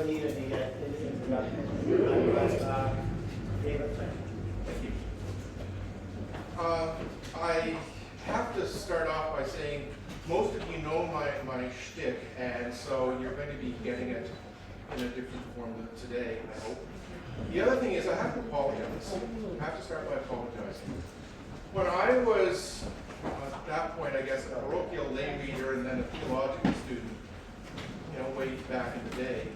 don't need any introduction. David Fletcher. Thank you. I have to start off by saying most of you know my shtick, and so you're going to be getting it in a different form today, I hope. The other thing is I have to apologize. I have to start by apologizing. When I was, at that point, I guess, a parochial lay reader and then a theological student, way back in the day,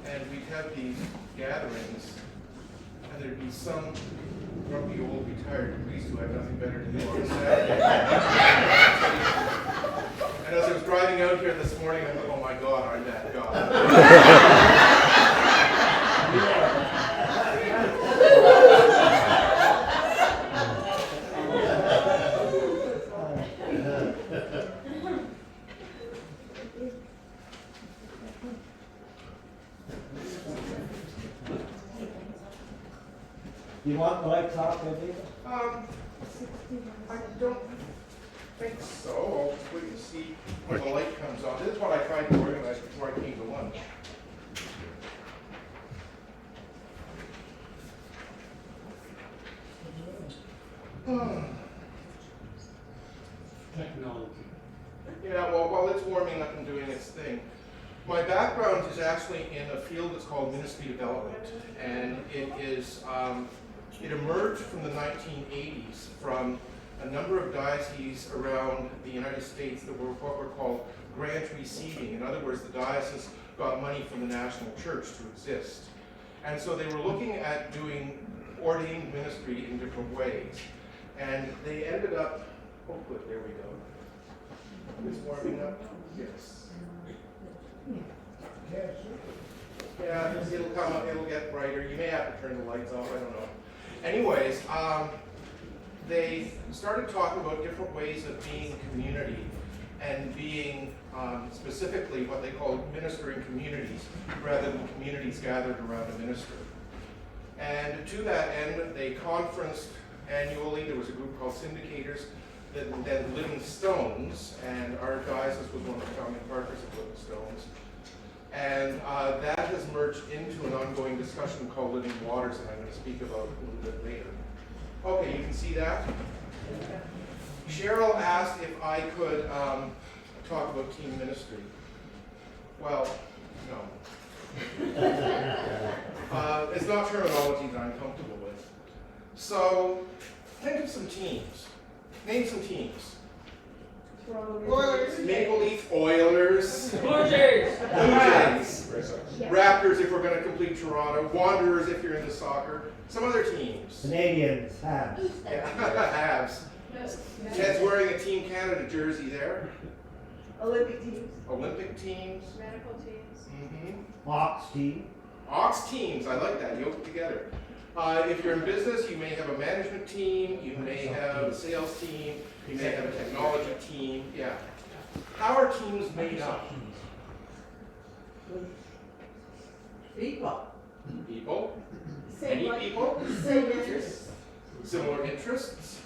and we'd have these gatherings, and there'd be some grumpy old retired priest who had nothing better to do on Saturday. And as I was driving out here this morning, I thought, oh my God, I'm that God. Do you want the lights off, David? I don't think so. I'll just wait and see when the light comes on. This is what I tried to organize before I came to lunch. Technology. Yeah, well, while it's warming up and doing its thing, my background is actually in a field that's called ministry development, and it is it emerged from the 1980s from a number of dioceses around the United States that were what were called grant receiving. In other words, the diocese got money from the national church to exist. And so they were looking at doing ordained ministry in different ways. And they ended up, oh good, there we go. It's warming up? Yes. Yeah, it'll come up, it'll get brighter. You may have to turn the lights off, I don't know. Anyways, they started talking about different ways of being community and being specifically what they call ministering communities rather than communities gathered around a minister. And to that end, they conferenced annually. There was a group called Syndicators, then Living Stones, and our diocese was one of the founding partners of Living Stones. And that has merged into an ongoing discussion called Living Waters, and I'm going to speak about a little bit later. Okay, you can see that? Cheryl asked if I could talk about team ministry. Well, no. It's not terminology that I'm comfortable with. So, think of some teams. Name some teams. Oilers. Maple Leaf Oilers. Blue Jays. Blue Jays. Raptors if we're going to complete Toronto. Wanderers if you're into soccer. Some other teams. Canadians, Habs. Yeah, Habs. Ted's wearing a Team Canada jersey there. Olympic teams. Olympic teams. Medical teams. Mm-hmm. Ox team. Ox teams, I like that, yoked together. If you're in business, you may have a management team, you may have a sales team, you may have a technology team, yeah. How are teams made up? People. People? Same Any like- people? Same interests. Similar interests?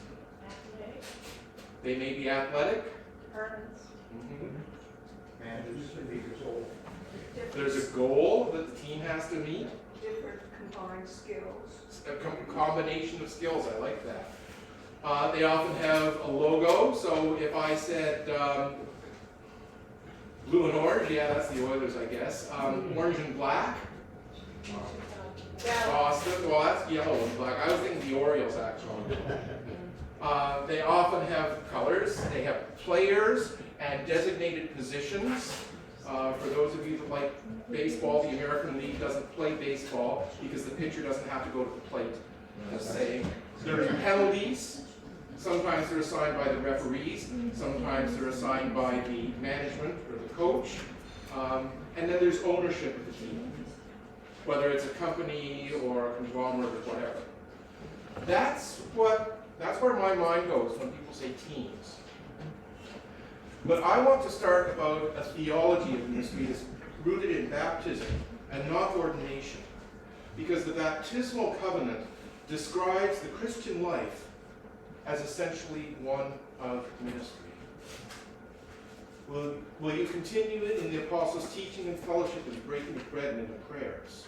They may be athletic. Departments. Mhm. There's a goal that the team has to meet. Different combined skills. A combination of skills, I like that. They often have a logo, so if I said blue and orange, yeah, that's the Oilers, I guess. Orange and black, Boston, well, that's yellow and black. I was thinking the Orioles, actually. They often have colors, they have players and designated positions. For those of you that like baseball, the American League doesn't play baseball because the pitcher doesn't have to go to the plate. Just saying. There are penalties. Sometimes they're assigned by the referees. Sometimes they're assigned by the management or the coach. And then there's ownership of the team, whether it's a company or a conglomerate or whatever. That's where my mind goes when people say teams. But I want to start about a theology of ministry that's rooted in baptism and not ordination. Because the baptismal covenant describes the Christian life as essentially one of ministry. Will you continue in the apostles' teaching and fellowship and breaking of bread and in the prayers?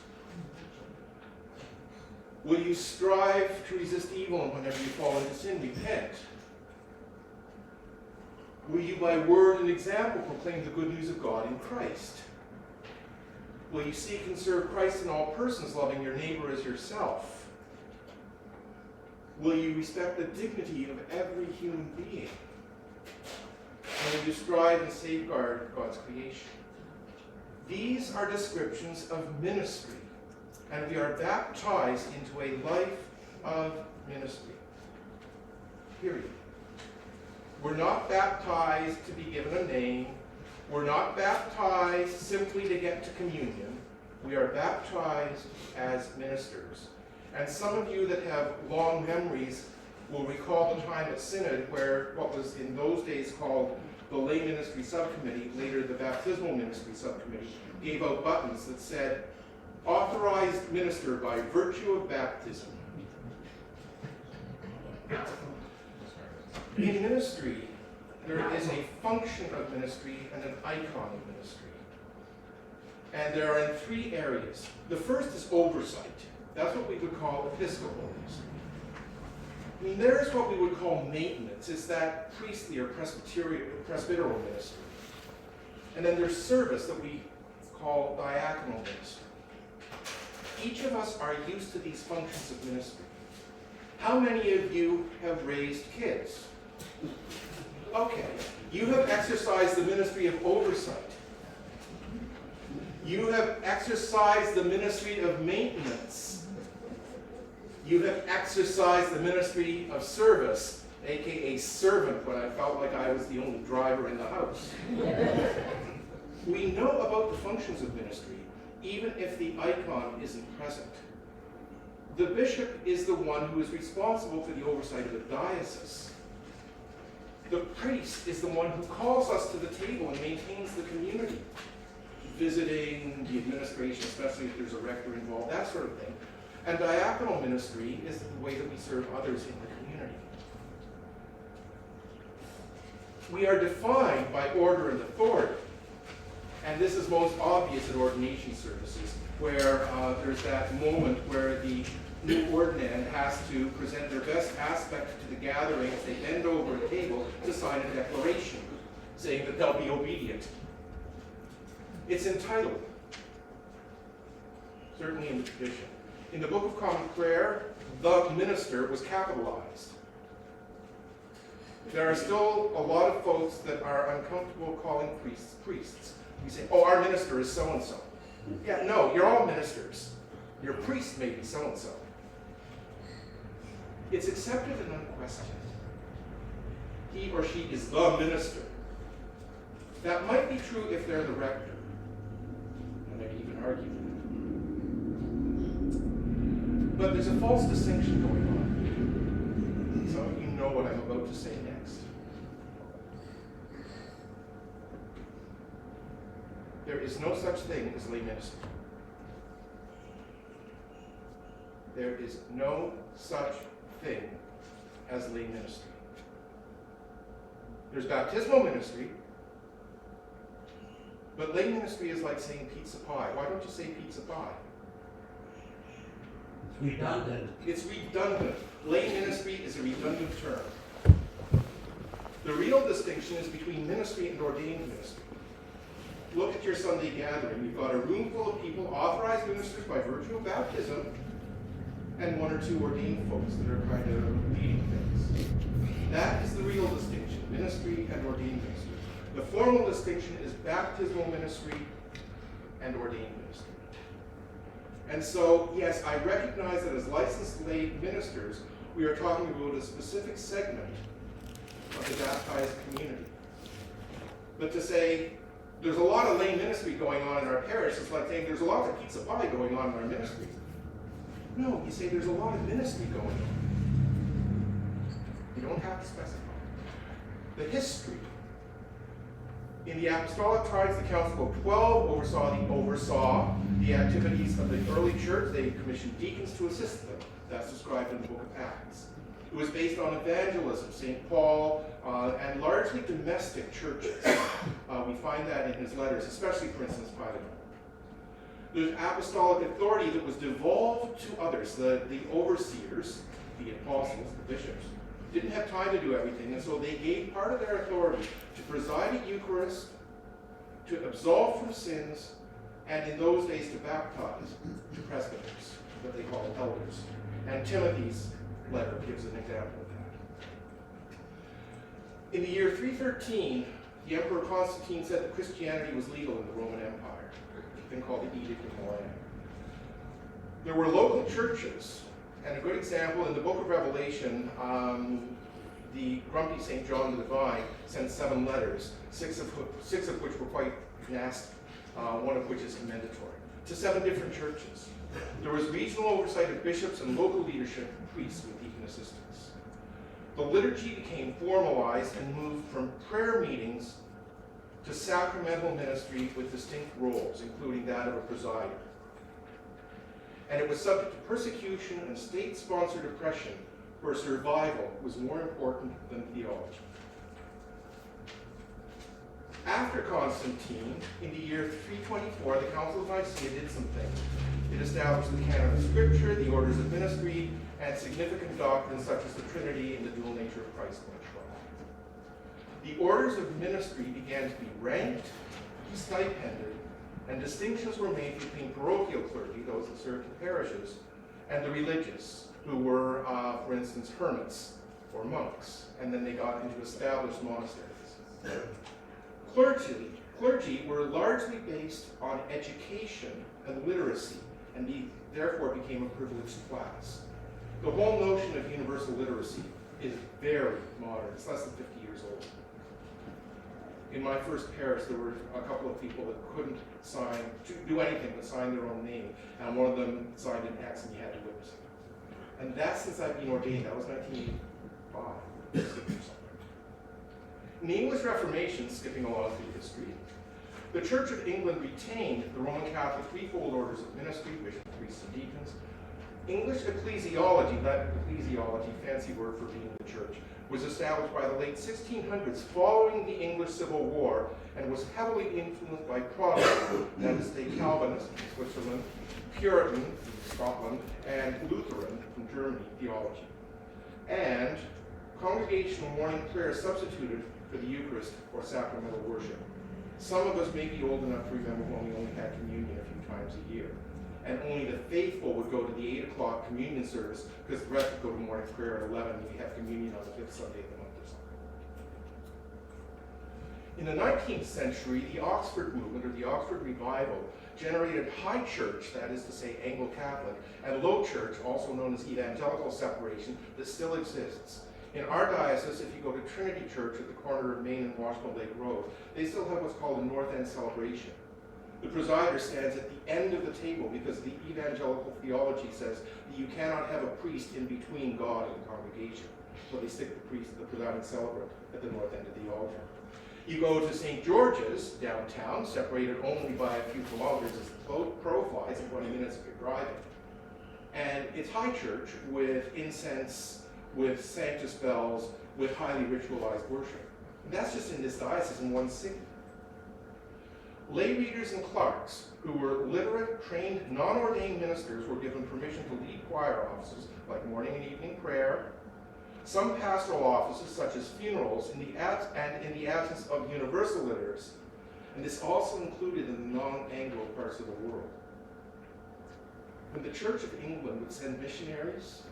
Will you strive to resist evil and whenever you fall into sin, repent? Will you by word and example proclaim the good news of God in Christ? Will you seek and serve Christ in all persons, loving your neighbor as yourself? Will you respect the dignity of every human being? And will you strive and safeguard God's creation? These are descriptions of ministry, and we are baptized into a life of ministry. Period. We're not baptized to be given a name. We're not baptized simply to get to communion. We are baptized as ministers. And some of you that have long memories will recall the time at Synod where what was in those days called the Lay Ministry Subcommittee, later the Baptismal Ministry Subcommittee, gave out buttons that said, authorized minister by virtue of baptism. In ministry, there is a function of ministry and an icon of ministry. And there are in three areas. The first is oversight. That's what we would call episcopal ministry. I mean, there is what we would call maintenance. It's that priestly or presbyteral ministry. And then there's service that we call diaconal ministry. Each of us are used to these functions of ministry. How many of you have raised kids? Okay, you have exercised the ministry of oversight. You have exercised the ministry of maintenance. You have exercised the ministry of service, aka servant, when I felt like I was the only driver in the house. We know about the functions of ministry, even if the icon isn't present. The bishop is the one who is responsible for the oversight of the diocese. The priest is the one who calls us to the table and maintains the community, visiting the administration, especially if there's a rector involved, that sort of thing. And diaconal ministry is the way that we serve others in the community. We are defined by order and authority. And this is most obvious at ordination services, where there's that moment where the new ordinand has to present their best aspect to the gathering as they bend over a table to sign a declaration, saying that they'll be obedient. It's entitled, certainly in the tradition. In the Book of Common Prayer, the minister was capitalized. There are still a lot of folks that are uncomfortable calling priests priests. We say, oh, our minister is so-and-so. Yeah, no, you're all ministers. Your priest may be so-and-so. It's accepted and unquestioned. He or she is the minister. That might be true if they're the rector. And I'd even argue that. But there's a false distinction going on. Some of you know what I'm about to say next. There is no such thing as lay ministry. There is no such thing as lay ministry. There's baptismal ministry, but lay ministry is like saying pizza pie. Why don't you say pizza pie? It's redundant. It's redundant. Lay ministry is a redundant term. The real distinction is between ministry and ordained ministry. Look at your Sunday gathering. You've got a room full of people, authorized ministers by virtue of baptism, and one or two ordained folks that are kind of leading things. That is the real distinction, ministry and ordained ministry. The formal distinction is baptismal ministry and ordained ministry. And so, yes, I recognize that as licensed lay ministers, we are talking about a specific segment of the baptized community. But to say, there's a lot of lay ministry going on in our parish, it's like saying there's a lot of pizza pie going on in our ministry. No, you say there's a lot of ministry going on. You don't have to specify. The history. In the Apostolic Triads, the Council of 12 oversaw the activities of the early church. They commissioned deacons to assist them. That's described in the book of Acts. It was based on evangelism, St. Paul, and largely domestic churches. We find that in his letters, especially, for instance, Philemon. There's apostolic authority that was devolved to others. The overseers, the apostles, the bishops, didn't have time to do everything, and so they gave part of their authority to preside at Eucharist, to absolve from sins, and in those days to baptize, to presbyters, what they called elders. And Timothy's letter gives an example of that. In the year 313, the Emperor Constantine said that Christianity was legal in the Roman Empire, a thing called the Edict of Milan. There were local churches, and a good example in the book of Revelation, the grumpy St. John the Divine sent 7 letters, 6 of which were quite nasty, one of which is commendatory, to 7 different churches. There was regional oversight of bishops and local leadership and priests with deacon assistants. The liturgy became formalized and moved from prayer meetings to sacramental ministry with distinct roles, including that of a presider. And it was subject to persecution and state-sponsored oppression, where survival was more important than theology. After Constantine, in the year 324, the Council of Nicaea did some things. It established the canon of Scripture, the orders of ministry, and significant doctrines such as the Trinity and the dual nature of Christ went trial. The orders of ministry began to be ranked, stipended, and distinctions were made between parochial clergy, those that served in parishes, and the religious, who were, for instance, hermits or monks, and then they got into established monasteries. Clergy were largely based on education and literacy, and therefore became a privileged class. The whole notion of universal literacy is very modern. It's less than 50 years old. In my first parish, there were a couple of people that couldn't do anything but sign their own name, and one of them signed an X, and you had to witness it. And that's since I've been ordained. That was 1985 or something. In the English Reformation, skipping along through history, the Church of England retained the Roman Catholic threefold orders of ministry, bishops, priests, and deacons. English ecclesiology, that ecclesiology, fancy word for being the church, was established by the late 1600s following the English Civil War and was heavily influenced by Protestant, that is to say Calvinist from Switzerland, Puritan from Scotland, and Lutheran from Germany theology. And congregational morning prayer substituted for the Eucharist or sacramental worship. Some of us may be old enough to remember when we only had communion a few times a year. And only the faithful would go to the 8 o'clock communion service because the rest would go to morning prayer at 11 and we have communion on the 5th Sunday of the month or something. In the 19th century, the Oxford movement, or the Oxford Revival, generated high church, that is to say Anglo-Catholic, and low church, also known as evangelical separation, that still exists. In our diocese, if you go to Trinity Church at the corner of Main and Washington Lake Road, they still have what's called a North End celebration. The presider stands at the end of the table because the evangelical theology says that you cannot have a priest in between God and the congregation. So they stick the presiding celebrant at the north end of the altar. You go to St. George's downtown, separated only by a few kilometers as the crow flies in 20 minutes if you're driving. And it's high church with incense, with sanctus bells, with highly ritualized worship. And that's just in this diocese in one city. Lay readers and clerks who were literate, trained, non-ordained ministers were given permission to lead choir offices like morning and evening prayer, some pastoral offices such as funerals in the absence of universal literacy, and this also included in the non-Anglo parts of the world. When the Church of England would send missionaries,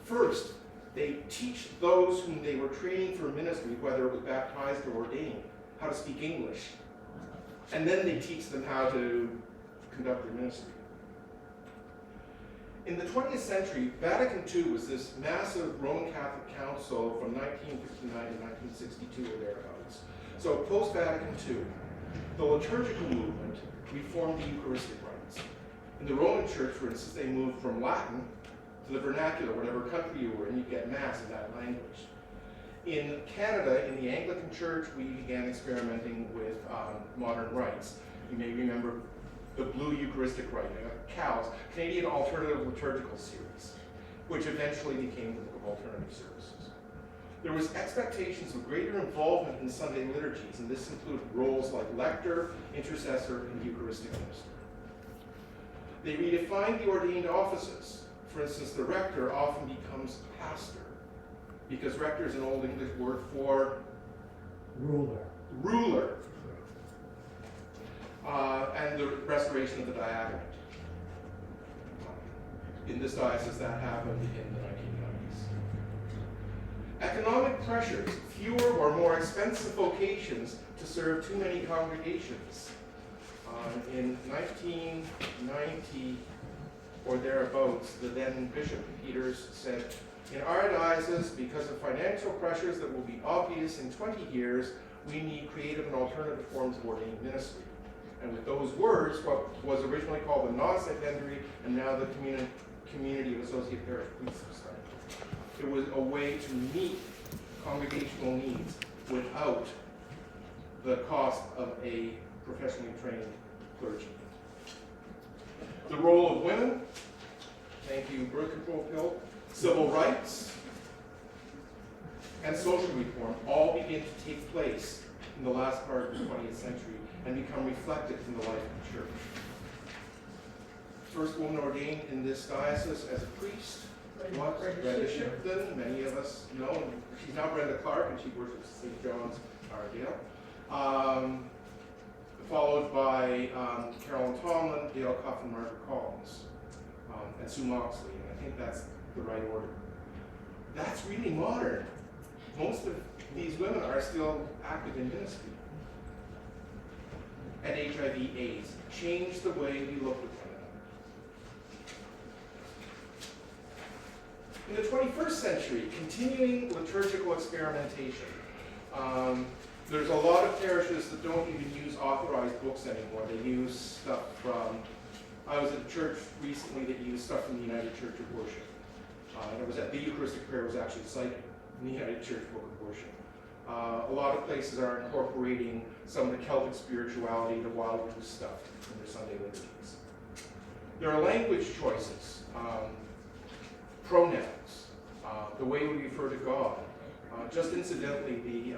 first they teach those whom they were training for ministry, whether it was baptized or ordained, how to speak English. And then they teach them how to conduct their ministry. In the 20th century, Vatican II was this massive Roman Catholic council from 1959 to 1962 or thereabouts. So post-Vatican II, the liturgical movement reformed the Eucharistic rites. In the Roman Church, for instance, they moved from Latin to the vernacular. Whatever country you were in, you get Mass in that language. In Canada, in the Anglican Church, we began experimenting with modern rites. You may remember the Blue Eucharistic Rite, CALS, Canadian Alternative Liturgical Series. which eventually became the Book of Alternative Services. There was expectations of greater involvement in Sunday liturgies, and this included roles like lector, intercessor, and Eucharistic minister. They redefined the ordained offices. For instance, the rector often becomes pastor, because rector is an Old English word for ruler. And the restoration of the diaconate. In this diocese, that happened in the 1990s. Economic pressures, fewer or more expensive vocations to serve too many congregations. In 1990 or thereabouts, the then Bishop Peters said, in our diocese, because of financial pressures that will be obvious in 20 years, we need creative and alternative forms of ordained ministry. And with those words, what was originally called the non-secondary and now the community of associate parish priests started. It was a way to meet congregational needs without the cost of a professionally trained clergy. The role of women, thank you, birth control pill, civil rights, and social reform all begin to take place in the last part of the 20th century and become reflected in the life of the church. First woman ordained in this diocese as a priest was Brenda Shipton. Many of us know. She's now Brenda Clark, and she worships St. John's, Iredale. Followed by Carolyn Tomlin, Dale Cuff, and Margaret Collins, and Sue Moxley. And I think that's the right order. That's really modern. Most of these women are still active in ministry. And HIV/AIDS changed the way we look at one another. In the 21st century, continuing liturgical experimentation. There's a lot of parishes that don't even use authorized books anymore. They use stuff from, I was at a church recently that used stuff from the United Church of Worship. And it was at the Eucharistic prayer was actually cited in the United Church Book of Worship. A lot of places are incorporating some of the Celtic spirituality, the Wild Goose stuff in their Sunday liturgies. There are language choices, pronouns, the way we refer to God. Just incidentally, the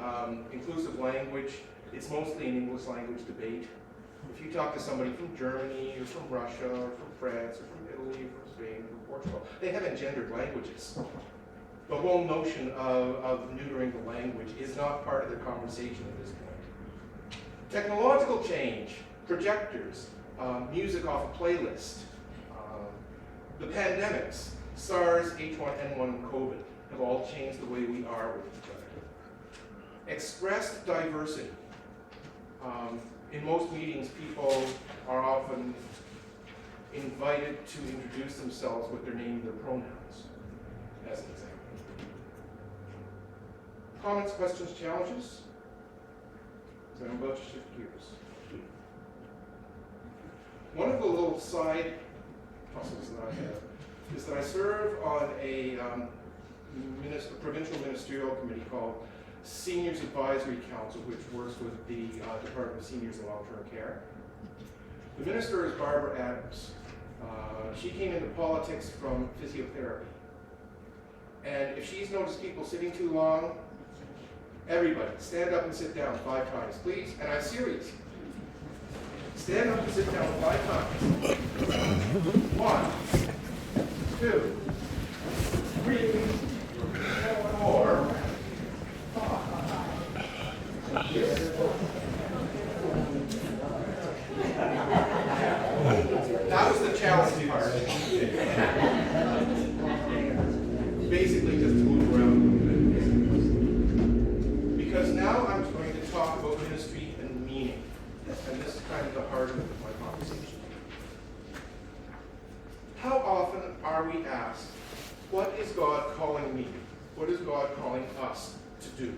inclusive language, it's mostly an English language debate. If you talk to somebody from Germany or from Russia or from France or from Italy or from Spain or from Portugal, they have engendered languages. The whole notion of neutering the language is not part of their conversation at this point. Technological change, projectors, music off a playlist, the pandemics, SARS, H1N1, and COVID have all changed the way we are with each other. Expressed diversity. In most meetings, people are often invited to introduce themselves with their name and their pronouns, as an example. Comments, questions, challenges? So I'm about to shift gears. One of the little side hustles that I have is that I serve on a provincial ministerial committee called Seniors Advisory Council, which works with the Department of Seniors and Long-Term Care. The minister is Barbara Adams. She came into politics from physiotherapy. And if she's noticed people sitting too long, everybody, stand up and sit down 5 times, please. And I'm serious. Stand up and sit down 5 times. 1, 2, 3, 4, 5. That was the challenge part. Basically, just to move around a little bit. Because now I'm going to talk about ministry and meaning. And this is kind of the heart of my conversation. How often are we asked, what is God calling me? What is God calling us to do?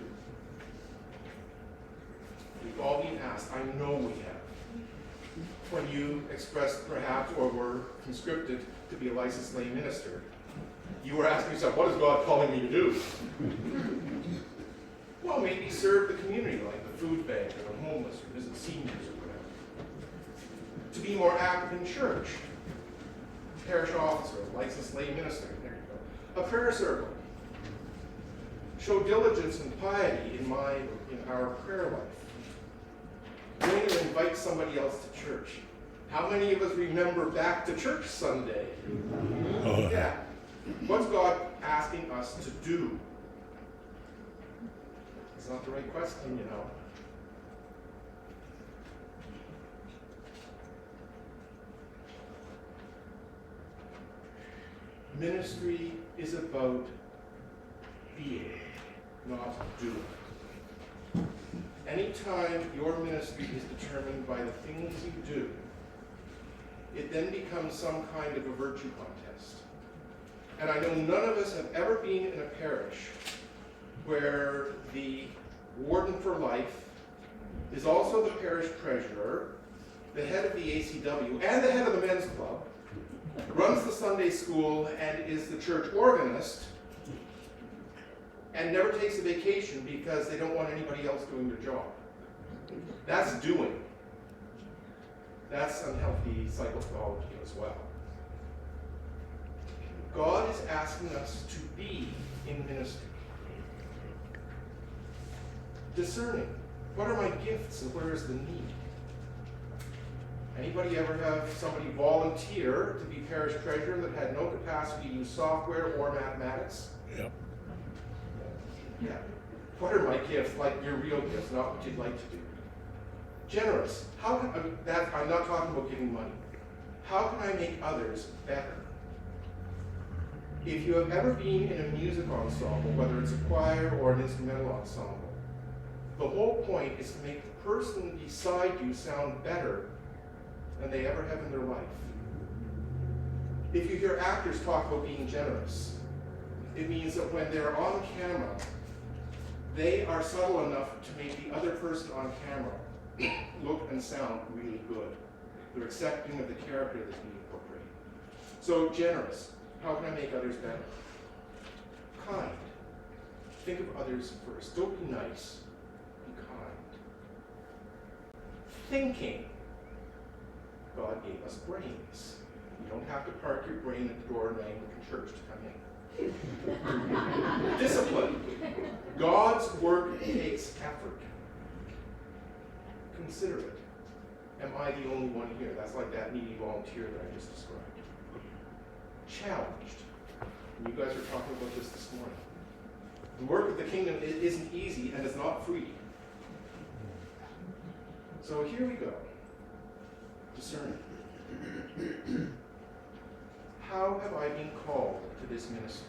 We've all been asked. I know we have. When you expressed perhaps or were conscripted to be a licensed lay minister, you were asking yourself, what is God calling me to do? Well, maybe serve the community, like the food bank or the homeless or visit seniors or whatever. To be more active in church. Parish officer, licensed lay minister, there you go. A prayer circle. Show diligence and piety in our prayer life. Bring and invite somebody else to church. How many of us remember back to church Sunday? Yeah. What's God asking us to do? It's not the right question, you know. Ministry is about being, not doing. Anytime your ministry is determined by the things you do, it then becomes some kind of a virtue contest. And I know none of us have ever been in a parish where the warden for life is also the parish treasurer, the head of the ACW, and the head of the men's club, runs the Sunday school, and is the church organist, and never takes a vacation because they don't want anybody else doing their job. That's doing. That's unhealthy psychopathology as well. God is asking us to be in ministry. Discerning. What are my gifts and where is the need? Anybody ever have somebody volunteer to be parish treasurer that had no capacity to use software or mathematics? Yep. Yeah. What are my gifts? Like your real gifts, not what you'd like to do. Generous. How can I'm not talking about giving money. How can I make others better? If you have ever been in a music ensemble, whether it's a choir or an instrumental ensemble, the whole point is to make the person beside you sound better than they ever have in their life. If you hear actors talk about being generous, it means that when they're on camera, they are subtle enough to make the other person on camera look and sound really good. They're accepting of the character that's being portrayed. So generous. How can I make others better? Kind. Think of others first. Don't be nice. Be kind. Thinking. God gave us brains. You don't have to park your brain at the door of an Anglican church to come in. Discipline. God's work takes effort. Consider it. Am I the only one here? That's like that needy volunteer that I just described. Challenged. And you guys were talking about this morning. The work of the kingdom isn't easy and it's not free. So here we go. Discerning. How have I been called to this ministry?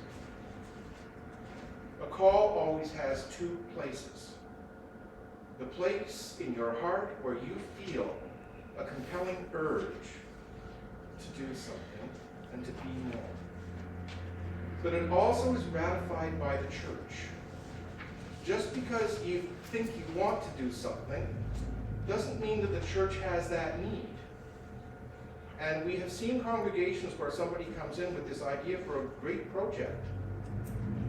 A call always has two places. The place in your heart where you feel a compelling urge to do something and to be more. But it also is ratified by the church. Just because you think you want to do something doesn't mean that the church has that need. And we have seen congregations where somebody comes in with this idea for a great project.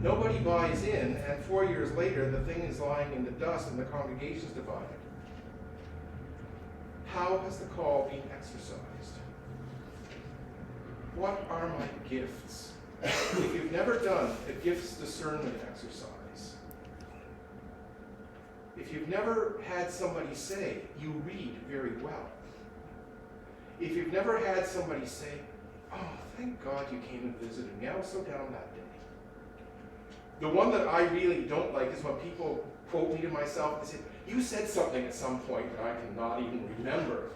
Nobody buys in, and 4 years later, the thing is lying in the dust and the congregation's divided. How has the call been exercised? What are my gifts? If you've never done a gifts discernment exercise, if you've never had somebody say, you read very well, if you've never had somebody say, oh, thank God you came and visited me, I was so down that day. The one that I really don't like is when people quote me to myself and say, you said something at some point that I cannot even remember.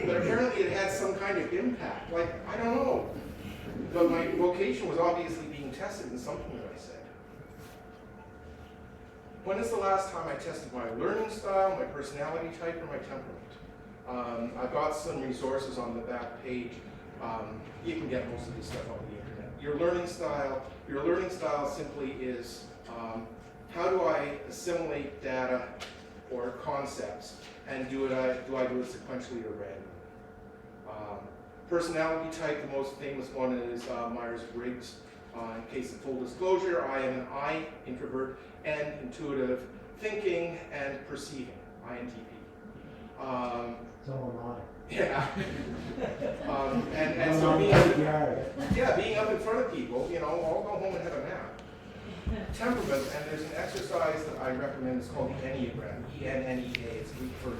But apparently it had some kind of impact. Like, I don't know. But my vocation was obviously being tested in something that I said. When is the last time I tested my learning style, my personality type, or my temperament? I've got some resources on the back page. You can get most of this stuff on the internet. Your learning style simply is how do I assimilate data or concepts, and do I do it sequentially or randomly? Personality type, the most famous one is Myers-Briggs. In case of full disclosure, I am an I, introvert, and intuitive thinking and perceiving, INTP. So am I. Yeah. And so being, target. Yeah, being up in front of people, you know, I'll go home and have a nap. Temperament, and there's an exercise that I recommend, it's called the Enneagram, E-N-N-E-A, it's Greek for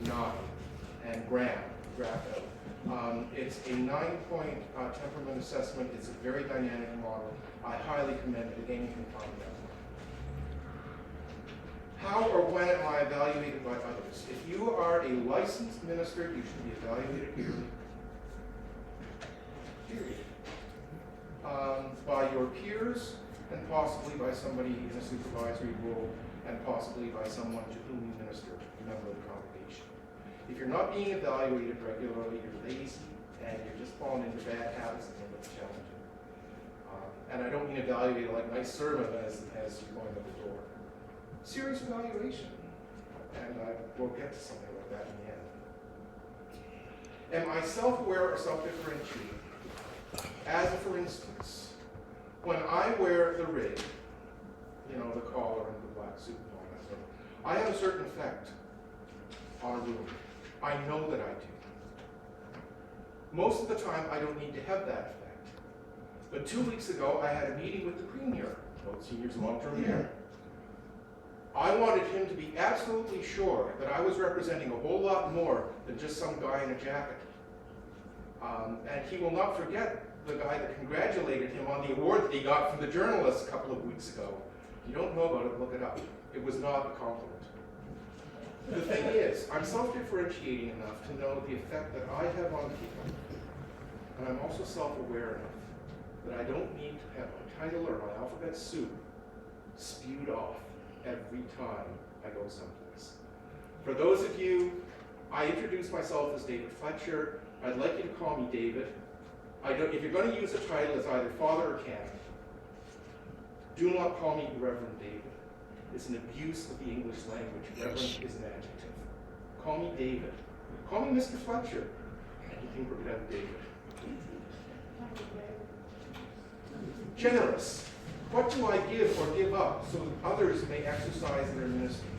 9, and gram, graph. It's a 9-point temperament assessment. It's a very dynamic model. I highly commend it. Again, you can find that. How or when am I evaluated by others? If you are a licensed minister, you should be evaluated yearly. Period. By your peers, and possibly by somebody in a supervisory role, and possibly by someone to whom you minister, a member of the congregation. If you're not being evaluated regularly, you're lazy, and you're just falling into bad habits, and it's challenging. And I don't mean evaluated like nice sermon as you're going out the door. Serious evaluation. And I will get to something like that in the end. Am I self-aware or self-differentiated? As for instance, when I wear the rig, you know, the collar and the black suit and all that stuff, I have a certain effect on a room. I know that I do. Most of the time, I don't need to have that effect. But 2 weeks ago, I had a meeting with the Premier about seniors long-term care. I wanted him to be absolutely sure that I was representing a whole lot more than just some guy in a jacket. And he will not forget the guy that congratulated him on the award that he got from the journalists a couple of weeks ago. If you don't know about it, look it up. It was not a compliment. The thing is, I'm self-differentiating enough to know the effect that I have on people. And I'm also self-aware enough that I don't need to have my title or my alphabet soup spewed off every time I go someplace. For those of you, I introduce myself as David Fletcher. I'd like you to call me David. If you're going to use a title as either father or canon, do not call me Reverend David. It's an abuse of the English language. Reverend is an adjective. Call me David. Call me Mr. Fletcher. You can put it out David. Generous. What do I give or give up so that others may exercise their ministry?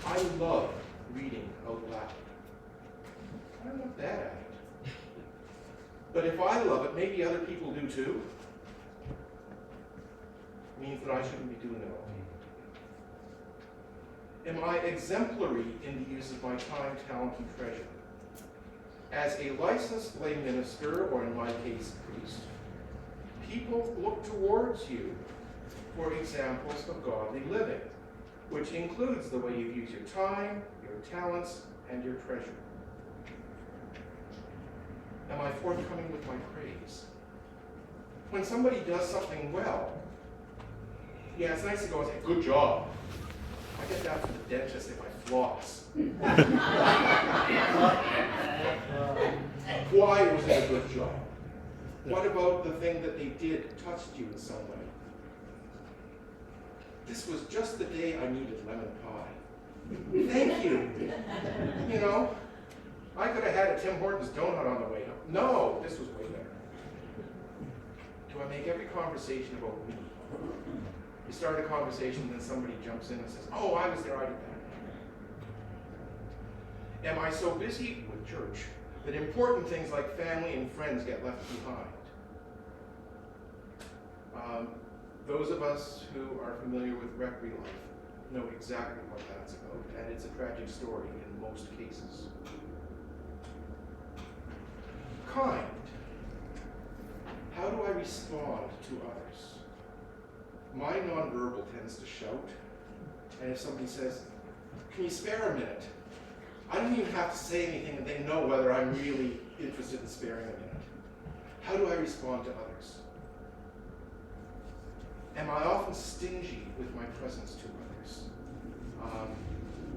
I love reading out loud. I'm not bad at it. But if I love it, maybe other people do too. It means that I shouldn't be doing it all. Am I exemplary in the use of my time, talent, and treasure? As a licensed lay minister, or in my case, priest, people look towards you for examples of godly living, which includes the way you use your time, your talents, and your treasure. Am I forthcoming with my praise? When somebody does something well, yeah, it's nice to go and say, good job. I get that from the dentist if I floss. Why was it a good job? What about the thing that they did touched you in some way? This was just the day I needed lemon pie. Thank you. You know, I could have had a Tim Hortons donut on the way home. No, this was way better. Do I make every conversation about me? You start a conversation, then somebody jumps in and says, oh, I was there, I did that. Am I so busy with church that important things like family and friends get left behind? Those of us who are familiar with rectory life know exactly what that's about, and it's a tragic story in most cases. Kind. How do I respond to others? My nonverbal tends to shout, and if somebody says, can you spare a minute? I don't even have to say anything and they know whether I'm really interested in sparing a minute. How do I respond to others? Am I often stingy with my presence to others?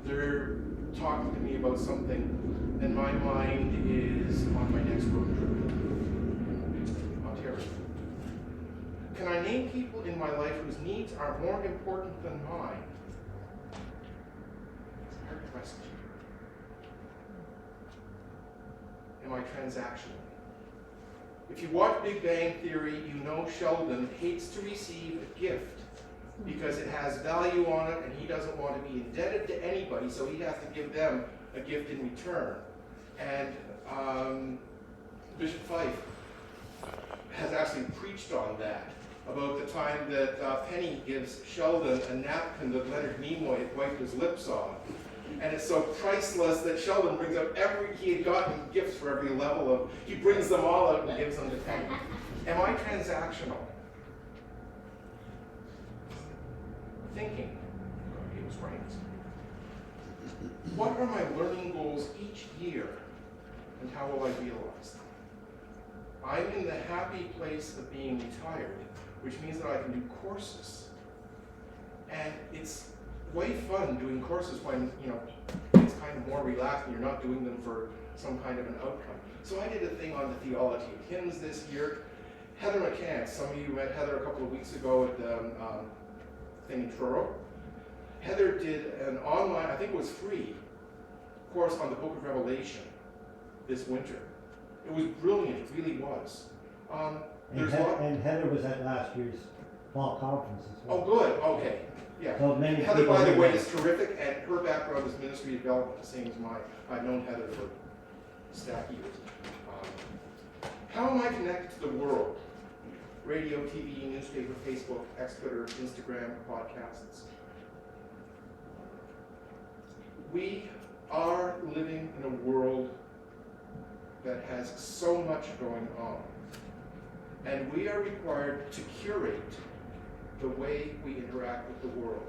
They're talking to me about something and my mind is on my next road trip. Ontario. Can I name people in my life whose needs are more important than mine? It's a hard question. Am I transactional? If you watch Big Bang Theory, you know Sheldon hates to receive a gift because it has value on it and he doesn't want to be indebted to anybody, so he has to give them a gift in return. And Bishop Fife actually preached on that, about the time that Penny gives Sheldon a napkin that Leonard Nimoy had wiped his lips on. And it's so priceless that Sheldon brings up he had gotten gifts for every level of, he brings them all out and gives them to Penny. Am I transactional? Thinking. He was right. What are my learning goals each year, and how will I realize them? I'm in the happy place of being retired, which means that I can do courses. And it's way fun doing courses when, it's kind of more relaxed and you're not doing them for some kind of an outcome. So I did a thing on the theology of hymns this year. Heather McCann, some of you met Heather a couple of weeks ago at the thing in Truro. Heather did an online, I think it was free, course on the Book of Revelation this winter. It was brilliant, it really was. And Heather was at last year's fall conference as well. Oh, good, okay, yeah. So many Heather, people by the knew way, that. is terrific, and her background is ministry development, the same as mine. I've known Heather for stack years. How am I connected to the world? Radio, TV, newspaper, Facebook, Twitter, Instagram, podcasts. We are living in a world that has so much going on. And we are required to curate the way we interact with the world.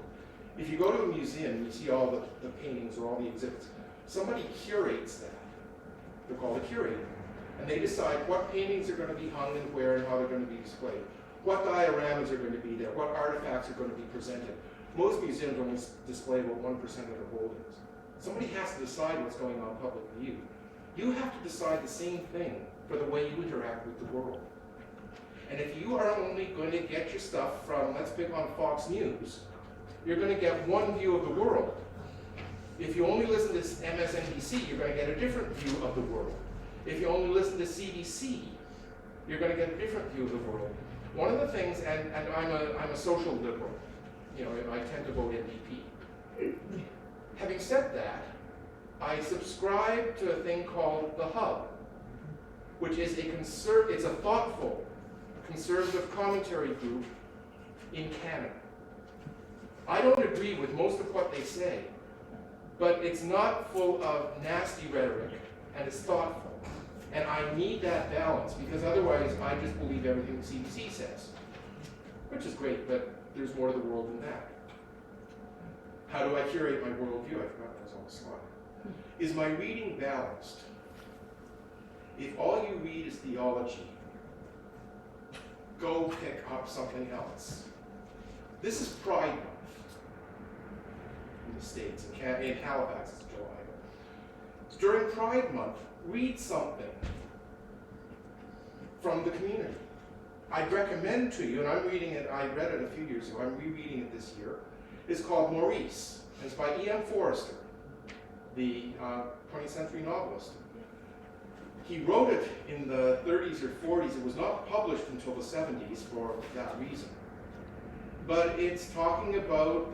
If you go to a museum, you see all the paintings or all the exhibits. Somebody curates that. They're called a curator. And they decide what paintings are going to be hung and where and how they're going to be displayed. What dioramas are going to be there, what artifacts are going to be presented. Most museums only display about 1% of their holdings. Somebody has to decide what's going on public view. You have to decide the same thing for the way you interact with the world. And if you are only going to get your stuff from, let's pick on Fox News, you're going to get one view of the world. If you only listen to MSNBC, you're going to get a different view of the world. If you only listen to CBC, you're going to get a different view of the world. One of the things, and I'm a social liberal, I tend to vote NDP. Having said that, I subscribe to a thing called The Hub, which is it's a thoughtful conservative commentary group in Canon. I don't agree with most of what they say, but it's not full of nasty rhetoric, and it's thoughtful. And I need that balance, because otherwise I just believe everything the CBC says, which is great, but there's more to the world than that. How do I curate my worldview? I forgot that was on the slide. Is my reading balanced? If all you read is theology, go pick up something else. This is Pride Month in the States. In Halifax, it's July. During Pride Month, read something from the community. I'd recommend to you, and I'm reading it, I read it a few years ago, I'm rereading it this year. It's called Maurice, and it's by E.M. Forrester, the 20th century novelist. He wrote it in the 30s or 40s. It was not published until the 70s for that reason. But it's talking about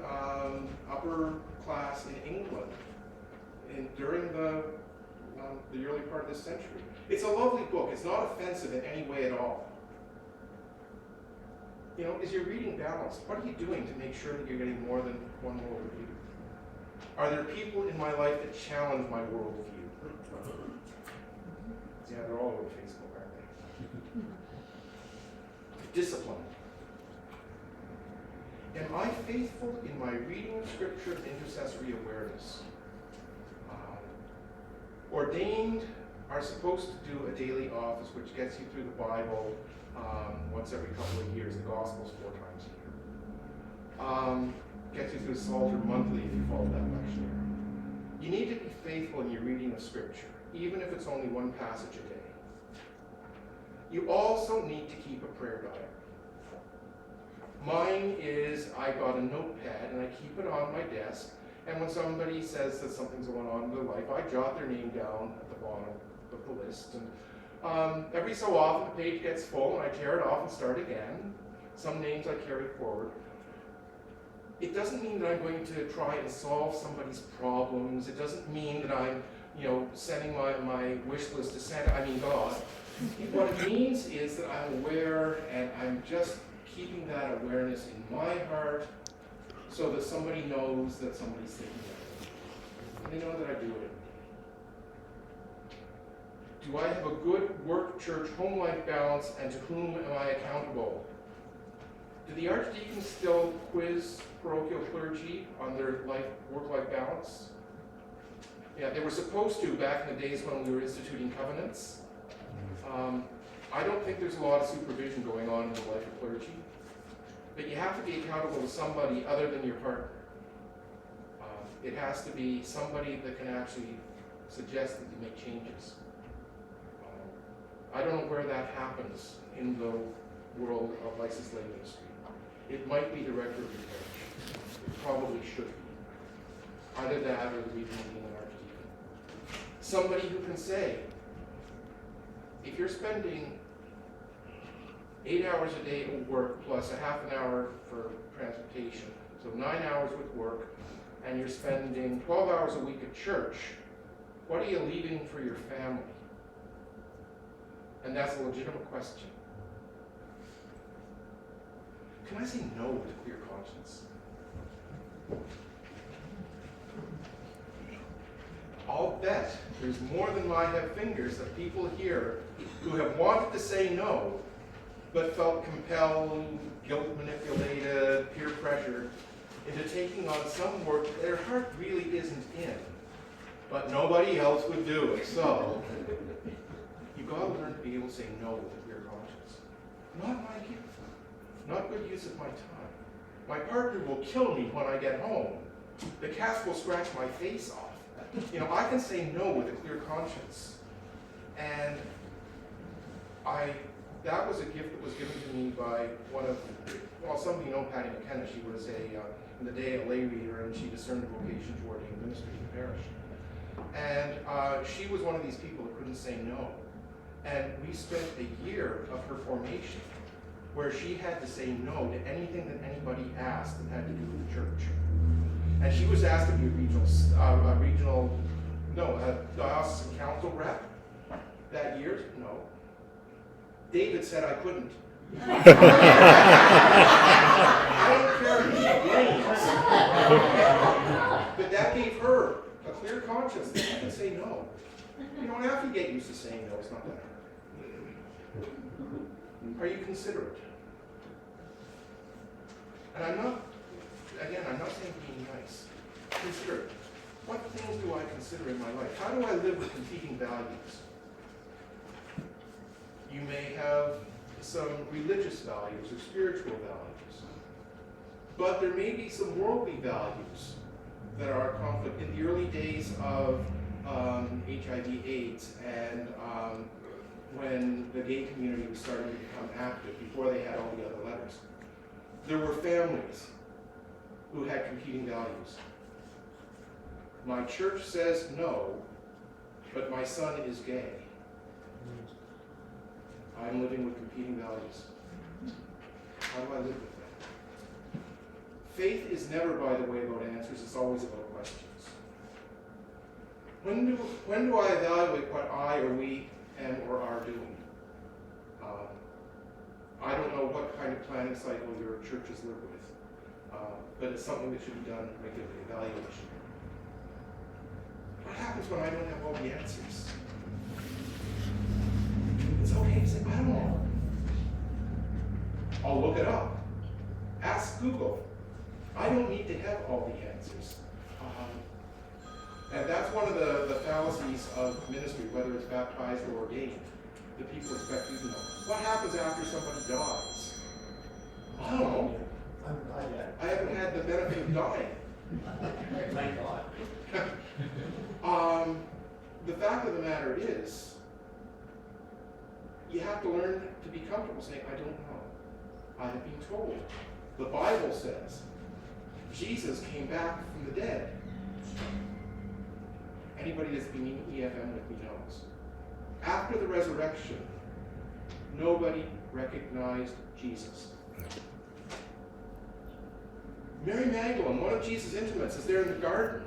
upper class in England during the early part of this century. It's a lovely book. It's not offensive in any way at all. Is your reading balanced? What are you doing to make sure that you're getting more than one worldview? Are there people in my life that challenge my worldview? Yeah, they're all over Facebook, aren't they? Discipline. Am I faithful in my reading of Scripture and intercessory awareness? Ordained are supposed to do a daily office which gets you through the Bible once every couple of years, the Gospels 4 times a year. Gets you through the Psalter monthly if you follow that lectionary. You need to be faithful in your reading of Scripture, even if it's only one passage a day. You also need to keep a prayer diary. Mine is, I got a notepad and I keep it on my desk, and when somebody says that something's going on in their life, I jot their name down at the bottom of the list. And every so often the page gets full and I tear it off and start again. Some names I carry forward. It doesn't mean that I'm going to try and solve somebody's problems. It doesn't mean that I'm, sending my wish list to Santa, God. What it means is that I'm aware, and I'm just keeping that awareness in my heart so that somebody knows that somebody's thinking of it. And they know that I do it. Do I have a good work, church, home life balance, and to whom am I accountable? Do the archdeacons still quiz parochial clergy on their work-life balance? Yeah, they were supposed to back in the days when we were instituting covenants. I don't think there's a lot of supervision going on in the life of clergy, but you have to be accountable to somebody other than your partner. It has to be somebody that can actually suggest that you make changes. I don't know where that happens in the world of licensed lay ministry. It might be director of your parish. It probably should be. Either that or the regional dean and archdeacon. Somebody who can say, if you're spending 8 hours a day at work plus a half an hour for transportation, so 9 hours with work, and you're spending 12 hours a week at church, what are you leaving for your family? And that's a legitimate question. Can I say no with a clear conscience? I'll bet there's more than I have fingers of people here who have wanted to say no, but felt compelled, guilt manipulated, peer pressured into taking on some work that their heart really isn't in. But nobody else would do it, so you've got to learn to be able to say no with a clear conscience. Not my gift. Not good use of my time. My partner will kill me when I get home. The cats will scratch my face off. I can say no with a clear conscience. And that was a gift that was given to me by some of you know Patty McKenna. She was in the day, a lay reader, and she discerned a vocation toward the ministry in the parish. And she was one of these people that couldn't say no. And we spent a year of her formation where she had to say no to anything that anybody asked that had to do with the church. And she was asked to be a diocesan council rep that year. No. David said I couldn't. I don't care who she blames. But that gave her a clear conscience that she could say no. You don't have to get used to saying no, it's not that hard. Are you considerate? And I'm not saying being nice. Considerate. What things do I consider in my life? How do I live with competing values? You may have some religious values or spiritual values, but there may be some worldly values that are conflict. In the early days of HIV/AIDS and when the gay community was starting to become active, before they had all the other letters, there were families who had competing values. My church says no, but my son is gay. I'm living with competing values. How do I live with that? Faith is never, by the way, about answers. It's always about questions. When do I evaluate what I or we am or are doing? I don't know what kind of planning cycle your churches live with, but it's something that should be done regularly, evaluation. What happens when I don't have all the answers? It's okay to say, I don't know. I'll look it up. Ask Google. I don't need to have all the answers. And that's one of the fallacies of ministry, whether it's baptized or ordained, that people expect you to know. What happens after somebody dies? I don't know. I haven't had the benefit of dying. Thank God. The fact of the matter is, you have to learn to be comfortable saying, I don't know. I have been told. The Bible says Jesus came back from the dead. Anybody that's been in EFM with me knows. After the resurrection, nobody recognized Jesus. Mary Magdalene, one of Jesus' intimates, is there in the garden.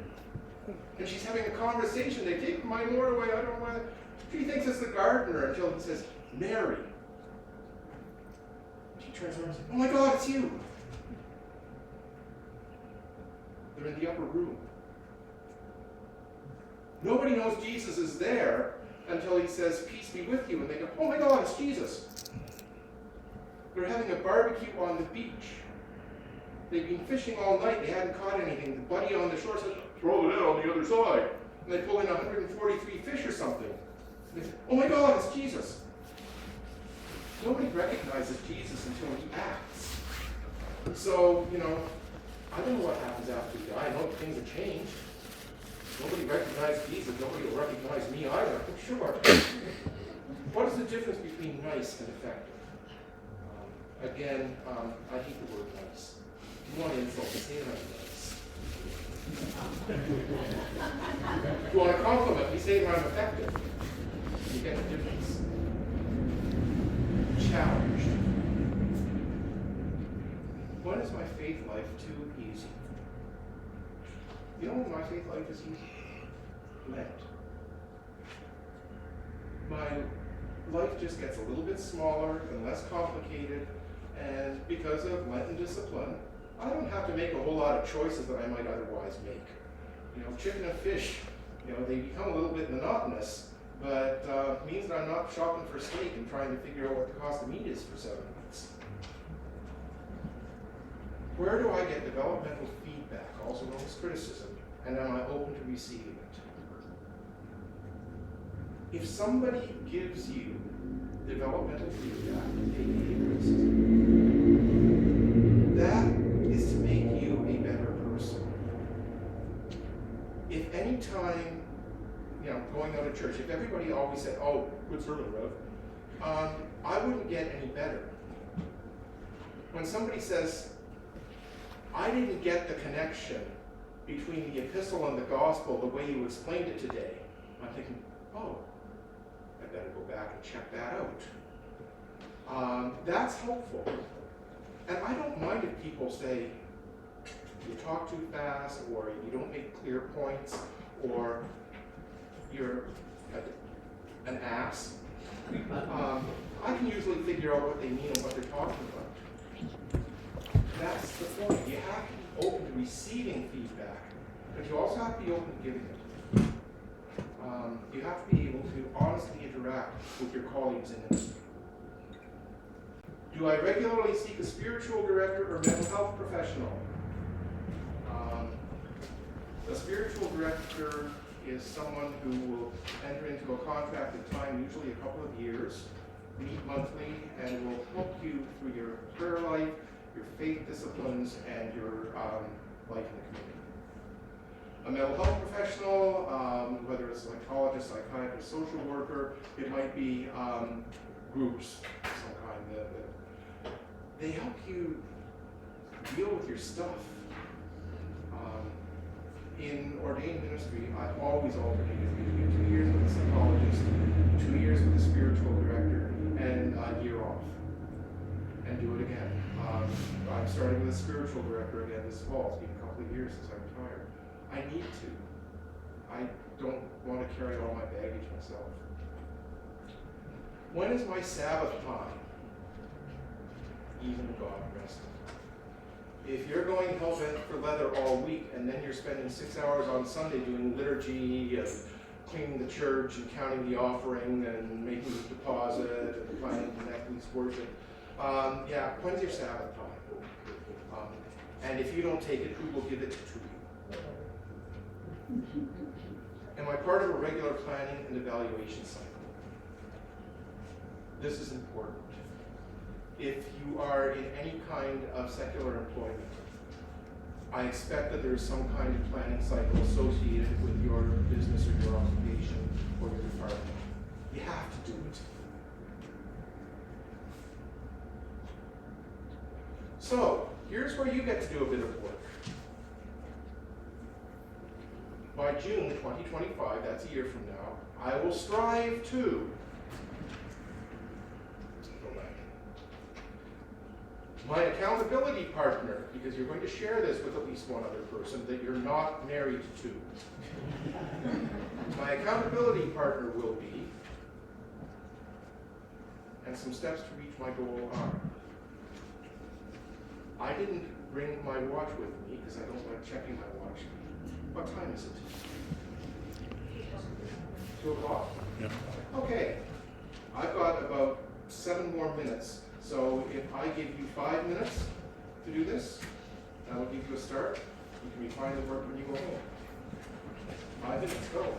And she's having a conversation. They take my Lord away. I don't want to. She thinks it's the gardener until he says, Mary. She turns around and says, oh my God, it's you. They're in the upper room. Nobody knows Jesus is there until he says, peace be with you. And they go, oh my God, it's Jesus. They're having a barbecue on the beach. They've been fishing all night. They hadn't caught anything. The buddy on the shore says, throw the net on the other side. And they pull in 143 fish or something. And they say, oh my God, it's Jesus. Nobody recognizes Jesus until he acts. So, I don't know what happens after you die. I know things have changed. Nobody recognized Jesus. Nobody will recognize me either. I'm sure. What is the difference between nice and effective? Again, I hate the word nice. If you want to insult me, say that I'm nice. If you want to compliment me, say that I'm effective. You get the difference. Challenged. When is my faith life too easy? You know when my faith life is easy? Lent. My life just gets a little bit smaller and less complicated, and because of Lenten discipline, I don't have to make a whole lot of choices that I might otherwise make. Chicken and fish, they become a little bit monotonous, but means that I'm not shopping for steak and trying to figure out what the cost of meat is for 7 weeks. Where do I get developmental feedback, also known as criticism, and am I open to receiving it? If somebody gives you developmental feedback, aka criticism, that is to make you a better person. If any time, going out of church, if everybody always said, oh, good sermon, Rev, I wouldn't get any better. When somebody says, I didn't get the connection between the epistle and the gospel the way you explained it today, I'm thinking, oh, I better go back and check that out. That's helpful. And I don't mind if people say, you talk too fast, or you don't make clear points, or you're an ass. I can usually figure out what they mean and what they're talking about. That's the point. You have to be open to receiving feedback, but you also have to be open to giving it. You have to be able to honestly interact with your colleagues in industry. Do I regularly seek a spiritual director or mental health professional? A spiritual director is someone who will enter into a contracted time, usually a couple of years, meet monthly, and will help you through your prayer life, your faith disciplines, and your life in the community. A mental health professional, whether it's a psychologist, psychiatrist, social worker, it might be groups of some kind. They help you deal with your stuff. In ordained ministry, I've always alternated between 2 years with a psychologist, 2 years with a spiritual director, and a year off, and do it again. I'm starting with a spiritual director again this fall. It's been a couple of years since I retired. I need to. I don't want to carry all my baggage myself. When is my Sabbath time? Even God rested. If you're going hell bent for leather all week, and then you're spending 6 hours on Sunday doing liturgy and cleaning the church and counting the offering and making the deposit and planning the next week's worship, when's your Sabbath time? And if you don't take it, who will give it to you? Am I part of a regular planning and evaluation cycle? This is important. If you are in any kind of secular employment, I expect that there is some kind of planning cycle associated with your business or your occupation or your department. You have to do it. So, here's where you get to do a bit of work. By June 2025, that's a year from now, I will strive to my accountability partner, because you're going to share this with at least one other person that you're not married to. My accountability partner will be and some steps to reach my goal are. I didn't bring my watch with me because I don't like checking my watch. What time is it? 2 o'clock? Yeah. Okay, I've got about 7 more minutes. So if I give you 5 minutes to do this, that'll give you a start. You can refine the work when you go home. 5 minutes, go.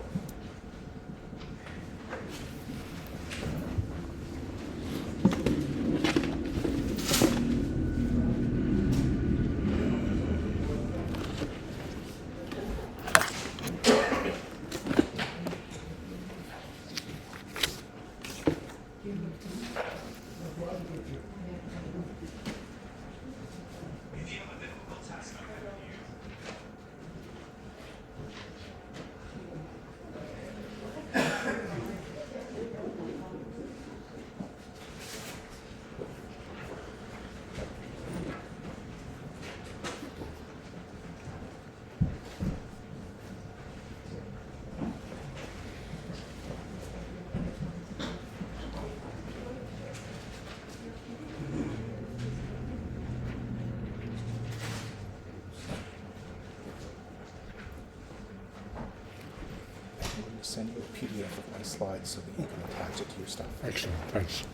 Send you a PDF of my slides so that you can attach it to your stuff. Excellent, thanks.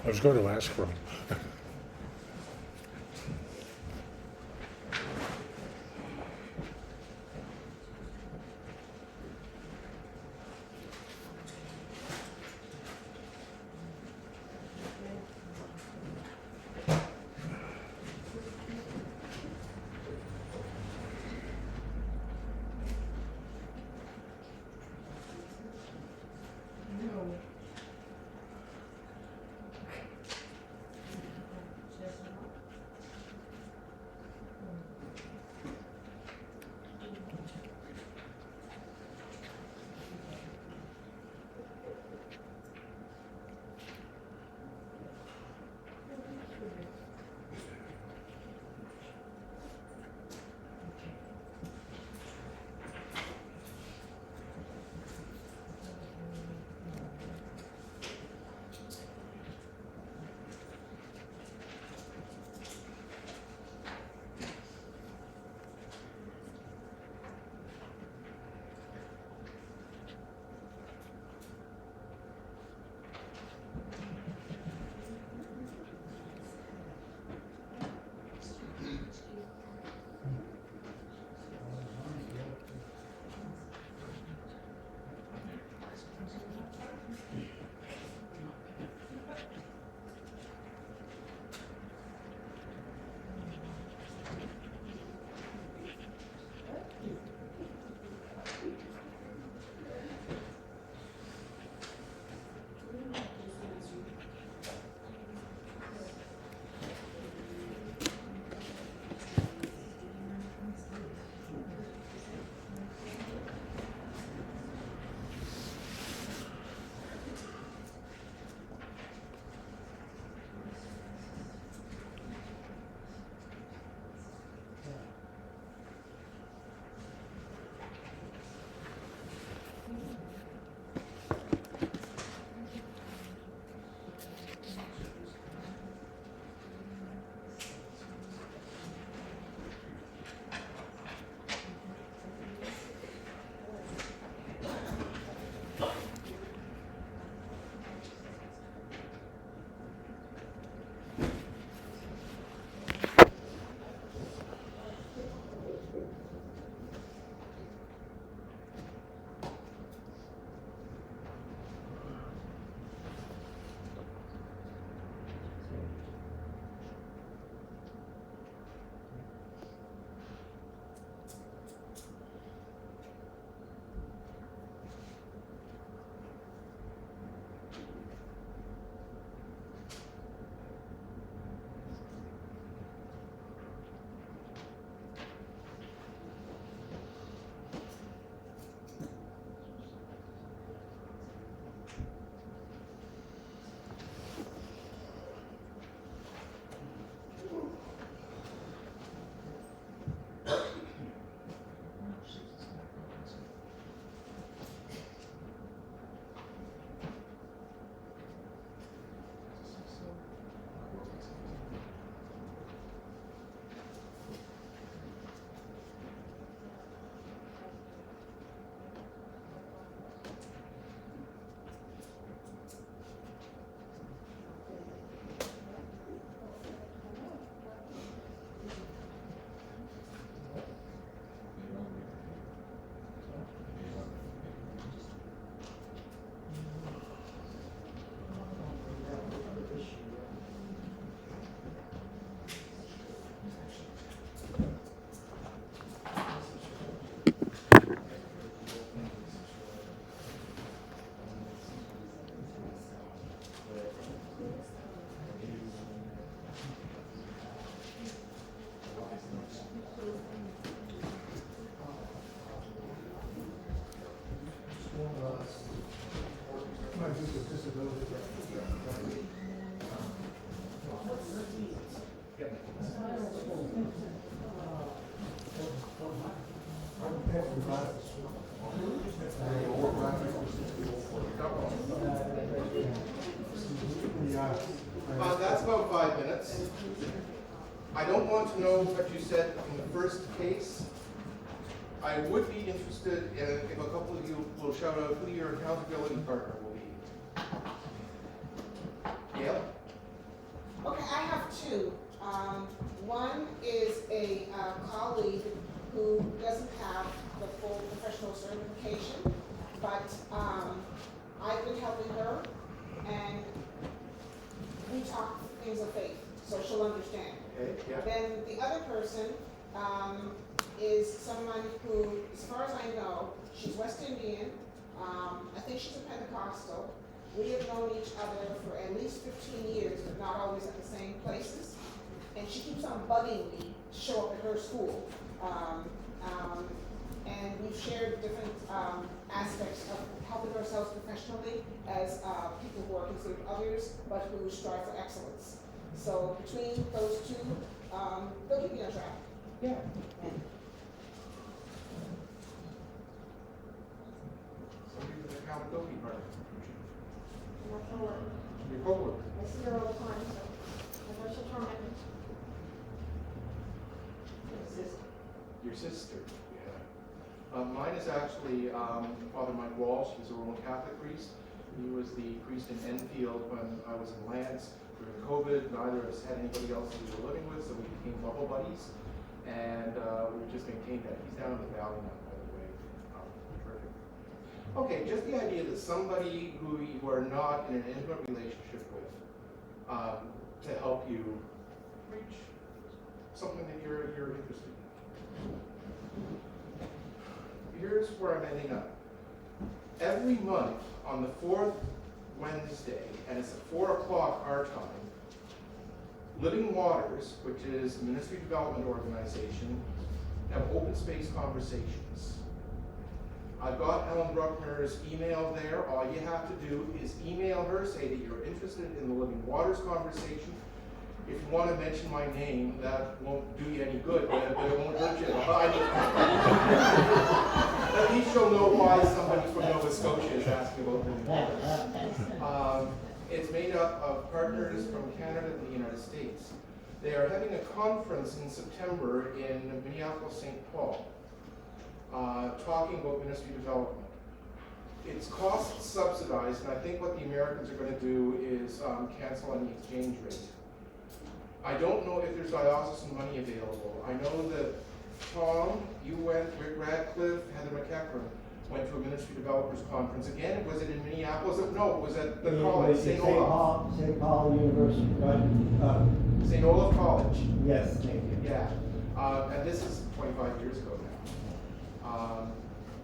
I was going to ask for them. That's about 5 minutes. I don't want to know what you said in the first case. I would be interested in if a couple of you will shout out who your accountability partner will be. Gail? Okay, I have two. One is a colleague who doesn't have the full professional certification, but I've been helping her, and we talk things of faith, so she'll understand. Okay, yeah. Then the other person is someone who, as far as I know, she's West Indian. I think she's a Pentecostal. We have known each other for at least 15 years, but not always at the same places. And she keeps on bugging me to show up at her school. And we've shared different aspects of helping ourselves professionally as people who are considered others, but who strive for excellence. So between those two, they'll keep me on track. Yeah. Somebody with an accountability partner. My coworker. Your coworker. I see her all the time, so I know she'll try me. Your sister, yeah. Mine is actually Father Mike Walsh. He's a Roman Catholic priest. He was the priest in Enfield when I was in Lance during COVID. Neither of us had anybody else we were living with, so we became bubble buddies. And we just maintained that. He's down in the valley now, by the way. Terrific. Okay, just the idea that somebody who you are not in an intimate relationship with to help you reach something that you're interested in. Here's where I'm ending up. Every month on the 4th Wednesday, and it's at 4 o'clock our time, Living Waters, which is a ministry development organization, have open space conversations. I've got Ellen Bruckner's email there. All you have to do is email her, say that you're interested in the Living Waters conversation. If you want to mention my name, that won't do you any good, but it won't hurt you. At least you'll know why somebody from Nova Scotia is asking about Living Waters. It's made up of partners from Canada and the United States. They are having a conference in September in Minneapolis, St. Paul, talking about ministry development. It's cost subsidized, and I think what the Americans are going to do is cancel on the exchange rate. I don't know if there's diocesan money available. I know that Tom, you went, Rick Radcliffe, Heather McEachran went to a ministry developers conference. Again, was it in Minneapolis? No, it was at the college, St. Olaf. St. Paul University, right? St. Olaf College. Yes, thank you. Yeah, and this is 25 years ago now.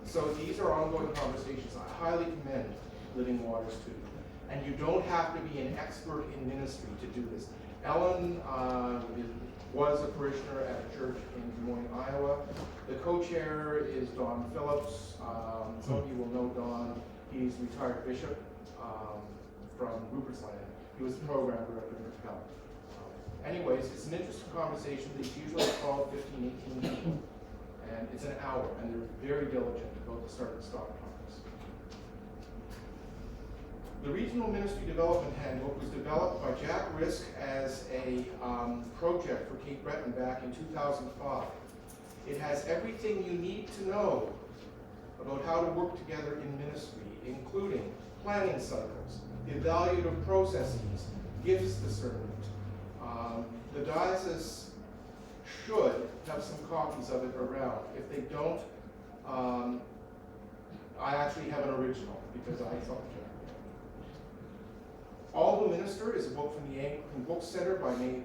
So these are ongoing conversations. I highly commend Living Waters to you. And you don't have to be an expert in ministry to do this. Ellen was a parishioner at a church in Des Moines, Iowa. The co-chair is Don Phillips. Some of you will know Don. He's retired bishop from Rupertsland. He was the program director for Canon. Anyways, it's an interesting conversation. There's usually 12, 15, 18 people. And it's an hour, and they're very diligent about the start and stop times. The Regional Ministry Development Handbook was developed by Jack Risk as a project for Cape Breton back in 2005. It has everything you need to know about how to work together in ministry, including planning cycles, the evaluative processes, gifts discernment. The diocese should have some copies of it around. If they don't, I actually have an original because I saw it. All the Minister is a book from the Anglican Book Center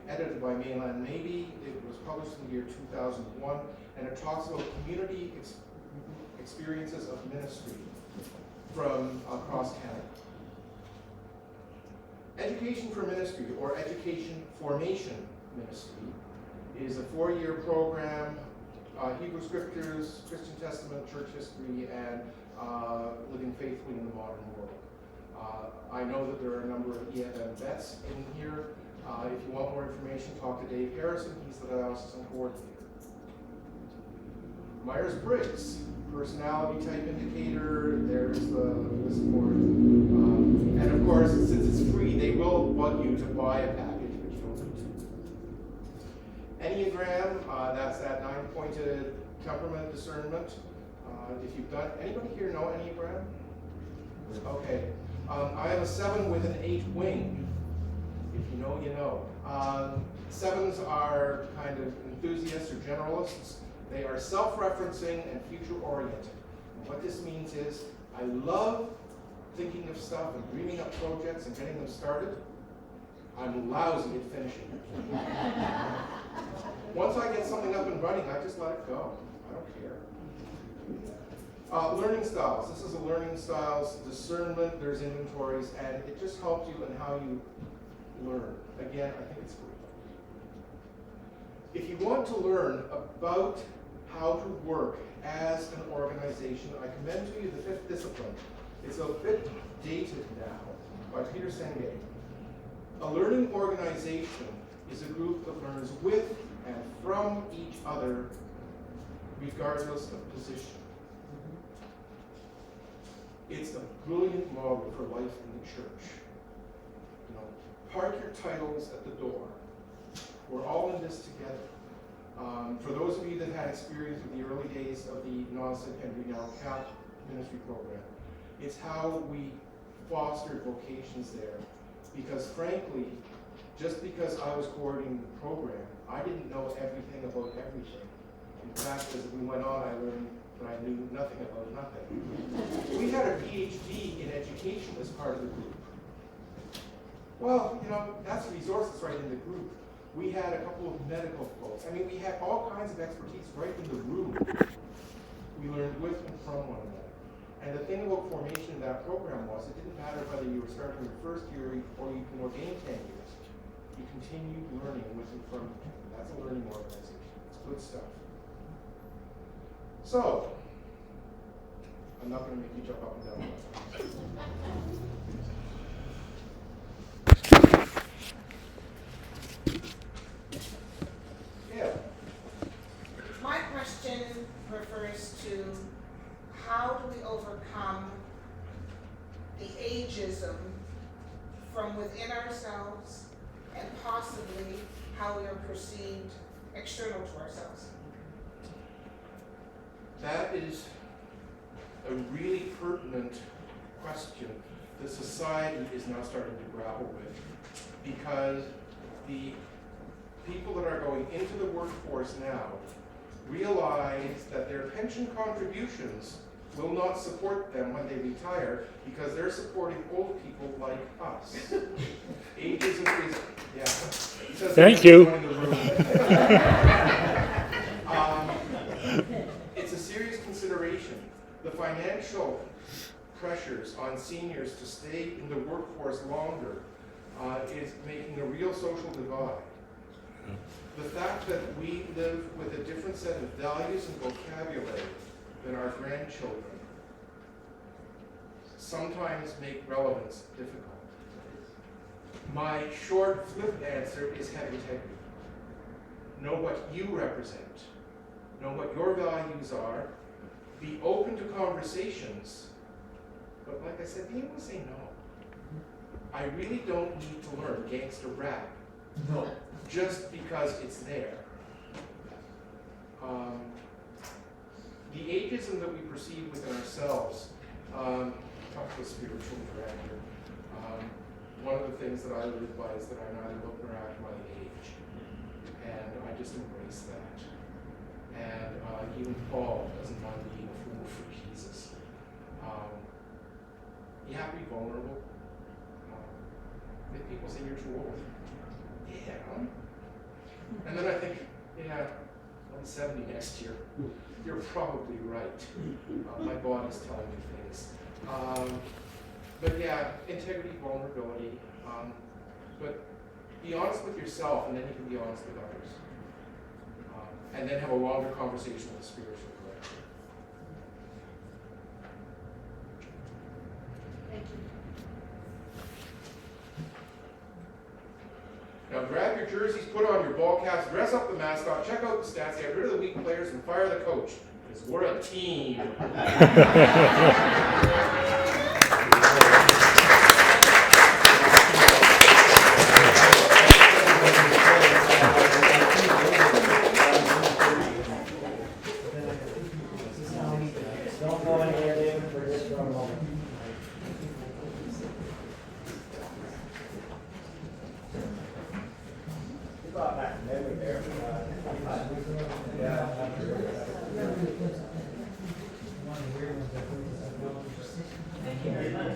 edited by Mayland Mabey. It was published in the year 2001, and it talks about community experiences of ministry from across Canada. Education for Ministry, or Education Formation Ministry, is a 4-year program, Hebrew Scriptures, Christian Testament, Church History, and Living Faithfully in the Modern World. I know that there are a number of EFM vets in here. If you want more information, talk to Dave Harrison. He's the diocesan coordinator. Myers-Briggs, personality type indicator, there's the support. And of course, since it's free, they will bug you to buy a package, but you don't need to. Enneagram, that's that 9-pointed temperament discernment. If you've done, anybody here know Enneagram? Okay. I have a 7 with an 8 wing. If you know, you know. 7s are kind of enthusiasts or generalists. They are self-referencing and future-oriented. What this means is, I love thinking of stuff and dreaming up projects and getting them started. I'm lousy at finishing it. Once I get something up and running, I just let it go. I don't care. Learning styles. This is a learning styles discernment. There's inventories, and it just helps you in how you learn. Again, I think it's free. If you want to learn about how to work as an organization, I commend to you the 5th discipline. It's a bit dated now, by Peter Senge. A learning organization is a group that learns with and from each other, regardless of position. It's a brilliant model for life in the church. You know, park your titles at the door. We're all in this together. For those of you that had experience with the early days of the non-St. Henry now CAP ministry program, it's how we fostered vocations there. Because frankly, just because I was coordinating the program, I didn't know everything about everything. In fact, as we went on, I learned that I knew nothing about nothing. We had a PhD in education as part of the group. Well, you know, that's resources right in the group. We had a couple of medical folks. I mean, we had all kinds of expertise right in the room. We learned with and from one another. And the thing about formation in that program was, it didn't matter whether you were starting your first year or you can ordain 10 years. You continued learning with and from each other. That's a learning organization. It's good stuff. So, I'm not going to make you jump up and down. Yeah. My question refers to how do we overcome the ageism from within ourselves and possibly how we are perceived external to ourselves? That is a really pertinent question that society is now starting to grapple with, because the people that are going into the workforce now realize that their pension contributions will not support them when they retire, because they're supporting old people like us. Ageism is, yeah. Thank you. It's a serious consideration. The financial pressures on seniors to stay in the workforce longer is making a real social divide. The fact that we live with a different set of values and vocabulary than our grandchildren sometimes make relevance difficult. My short, flip answer is have integrity. Know what you represent. Know what your values are. Be open to conversations. But like I said, be able to say no. I really don't need to learn gangster rap. No. Just because it's there. The ageism that we perceive within ourselves, talk to a spiritual director. One of the things that I live by is that I neither look nor act my age. And I just embrace that. And even Paul doesn't mind being a fool for Jesus. You have to be vulnerable. If people say you're too old, yeah. And then I think, yeah, I'm 70 next year. You're probably right. My body's telling me things. But yeah, integrity, vulnerability. But be honest with yourself, and then you can be honest with others. And then have a longer conversation with the spiritual director. Thank you. Now grab your jerseys, put on your ball caps, dress up the mascot, check out the stats, get rid of the weak players, and fire the coach. Because we're a team. Don't go anywhere, David, for this for a moment. You brought back memory there. Yeah. Thank you very much.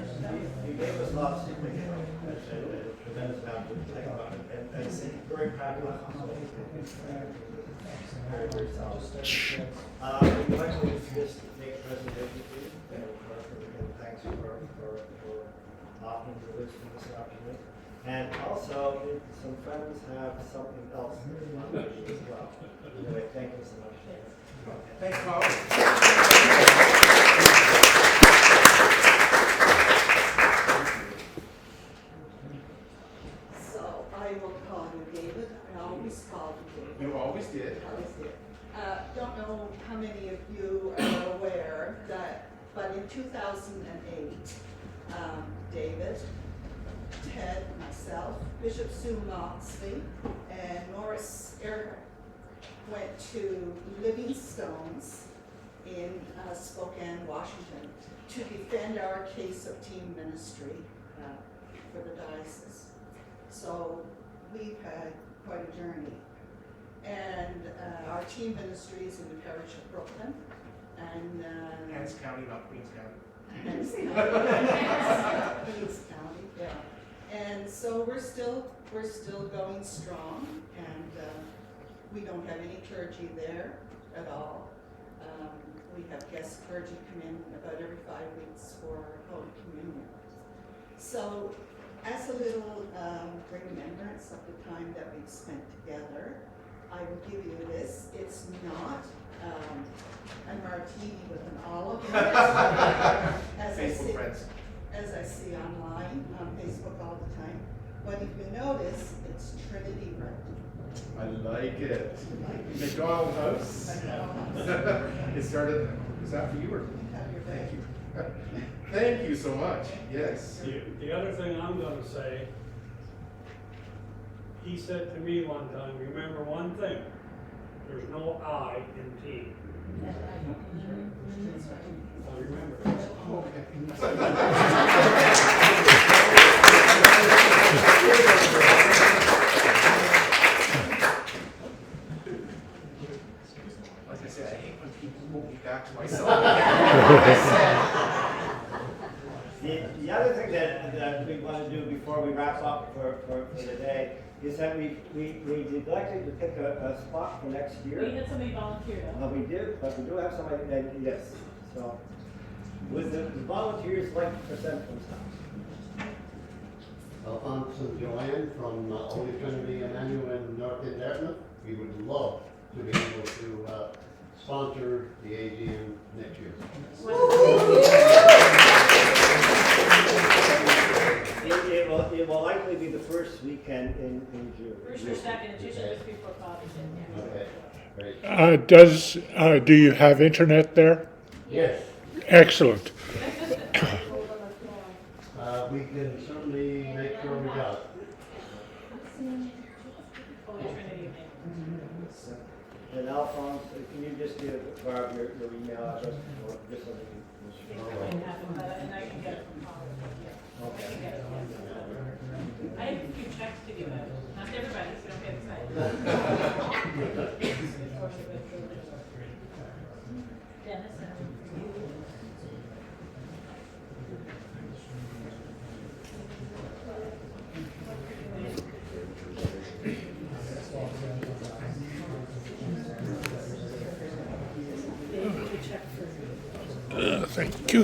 You gave us lots of tremendous amount to think about it, and very practical. Very, very solid. Would you like to just make a presentation, please? And thanks for offering to listen this afternoon. And also, if some friends have something else they want to do as well. Anyway, thank you so much. Thanks, Paul. So I will call you David. I always called you David. You always did. Always did. Don't know how many of you are aware that, but in 2008, David, Ted, myself, Bishop Sue Moxley, and Norris Earhart went to Living Stones in Spokane, Washington, to defend our case of team ministry for the diocese. So we've had quite a journey. And our team ministry is in the parish of Brooklyn. And Hants County, not Queens County. Queens County, yeah. And so we're still going strong, and we don't have any clergy there at all. We have guest clergy come in about every 5 weeks for Holy Communion. So as a little remembrance of the time that we've spent together, I will give you this. It's not a martini with an olive in it, Facebook friends. as I see online on Facebook all the time. But if you notice, it's Trinity Red. I like it. McDonald House. It started, is that for you or? Have your Thank day. you. Thank you so much. Yes. The other thing I'm gonna say, he said to me one time, remember one thing, there's no I in team. I remember. Like I said, I hate when people move me back to myself. The other thing that we want to do before we wrap up for today is that we neglected to pick a spot for next year. We had somebody volunteer though. We do, but we do have somebody, and yes, so, would the volunteers like to present themselves? Alphonse and Joanne from Holy Trinity Emmanuel in North Dartmouth. We would love to be able to sponsor the AGM next year. It will likely be the first weekend in June. First or second, it's usually just before Father's Day. Okay, great. Do you have internet there? Yes, Excellent. we can certainly make sure we got it. Holy Trinity. And Alphonse, can you just give Barb your email address, or just so we can? And I can get it from Paul. I can get it. I have a few checks to give out. Not to everybody, so don't get excited. Dennis and Thank you.